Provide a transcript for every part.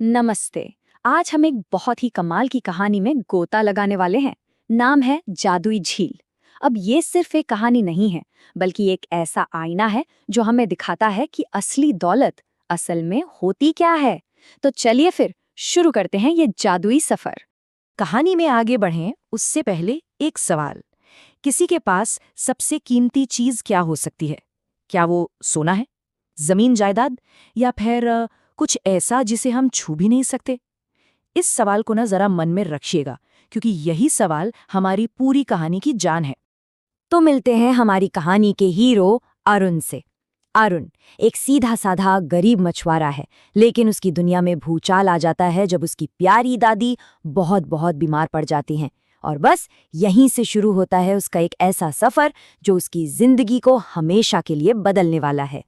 नमस्ते। आज हम एक बहुत ही कमाल की कहानी में गोता लगाने वाले हैं। नाम है जादुई झील। अब ये सिर्फ एक कहानी नहीं है, बल्कि एक ऐसा आईना है जो हमें दिखाता है कि असली दौलत असल में होती क्या है। तो चलिए फिर शुरू करते हैं ये जादुई सफर। कहानी में आगे बढ़ें उससे पहले एक सवाल। किसी के पास सबसे कीमती चीज क्या हो सकती है? क्या वो सोना है, जमीन जायदाद, या फिर कुछ ऐसा जिसे हम छू भी नहीं सकते? इस सवाल को ना जरा मन में रखिएगा, क्योंकि यही सवाल हमारी पूरी कहानी की जान है। तो मिलते हैं हमारी कहानी के हीरो अरुण से। अरुण एक सीधा साधा गरीब मछुआरा है, लेकिन उसकी दुनिया में भूचाल आ जाता है जब उसकी प्यारी दादी बहुत बहुत बीमार पड़ जाती हैं। और बस यहीं से शुरू होता है उसका एक ऐसा सफर जो उसकी जिंदगी को हमेशा के लिए बदलने वाला है।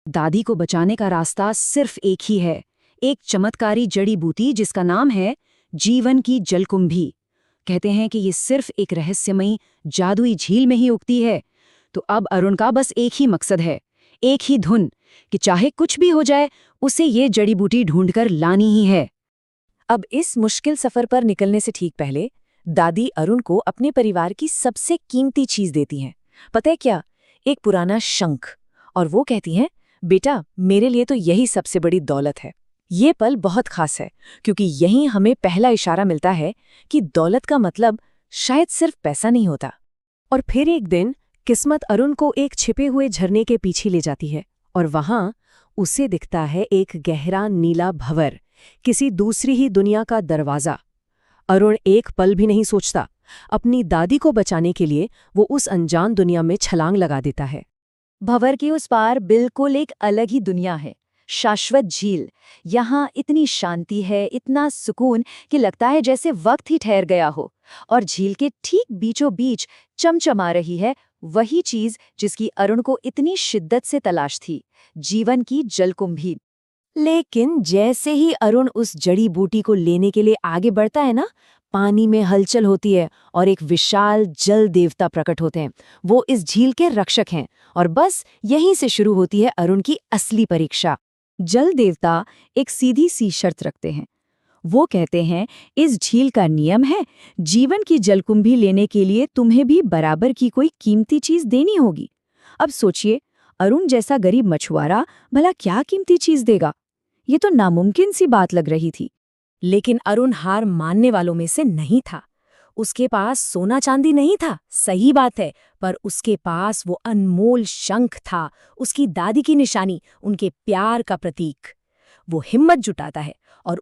दादी को बचाने का रास्ता सिर्फ एक ही है, एक चमत्कारी जड़ी बूटी जिसका नाम है जीवन की जलकुंभी। कहते हैं कि ये सिर्फ एक रहस्यमयी जादुई झील में ही उगती है। तो अब अरुण का बस एक ही मकसद है, एक ही धुन, कि चाहे कुछ भी हो जाए उसे ये जड़ी बूटी ढूंढकर लानी ही है। अब इस मुश्किल सफर पर निकलने से ठीक पहले दादी अरुण को अपने परिवार की सबसे कीमती चीज देती हैं। पता है क्या? एक पुराना शंख। और वो कहती हैं, बेटा मेरे लिए तो यही सबसे बड़ी दौलत है। ये पल बहुत खास है, क्योंकि यहीं हमें पहला इशारा मिलता है कि दौलत का मतलब शायद सिर्फ पैसा नहीं होता। और फिर एक दिन किस्मत अरुण को एक छिपे हुए झरने के पीछे ले जाती है, और वहां उसे दिखता है एक गहरा नीला भंवर, किसी दूसरी ही दुनिया का दरवाजा। अरुण एक पल भी नहीं सोचता, अपनी दादी को बचाने के लिए वो उस अनजान दुनिया में छलांग लगा देता है। भंवर के उस पार बिल्कुल एक अलग ही दुनिया है, शाश्वत झील। यहाँ इतनी शांति है, इतना सुकून कि लगता है जैसे वक्त ही ठहर गया हो। और झील के ठीक बीचों बीच चमचमा रही है वही चीज जिसकी अरुण को इतनी शिद्दत से तलाश थी, जीवन की जलकुंभी। लेकिन जैसे ही अरुण उस जड़ी बूटी को लेने के लिए आगे बढ़ता है ना, पानी में हलचल होती है और एक विशाल जल देवता प्रकट होते हैं। वो इस झील के रक्षक हैं, और बस यहीं से शुरू होती है अरुण की असली परीक्षा। जल देवता एक सीधी सी शर्त रखते हैं। वो कहते हैं, इस झील का नियम है, जीवन की जलकुंभी लेने के लिए तुम्हें भी बराबर की कोई कीमती चीज देनी होगी। अब सोचिए, अरुण जैसा गरीब मछुआरा भला क्या कीमती चीज देगा? ये तो नामुमकिन सी बात लग रही थी। लेकिन अरुण हार मानने वालों में से नहीं था। उसके पास सोना चांदी नहीं था, सही बात है, पर उसके पास वो अनमोल शंख था, उसकी दादी की निशानी, उनके प्यार का प्रतीक। वो हिम्मत जुटाता है और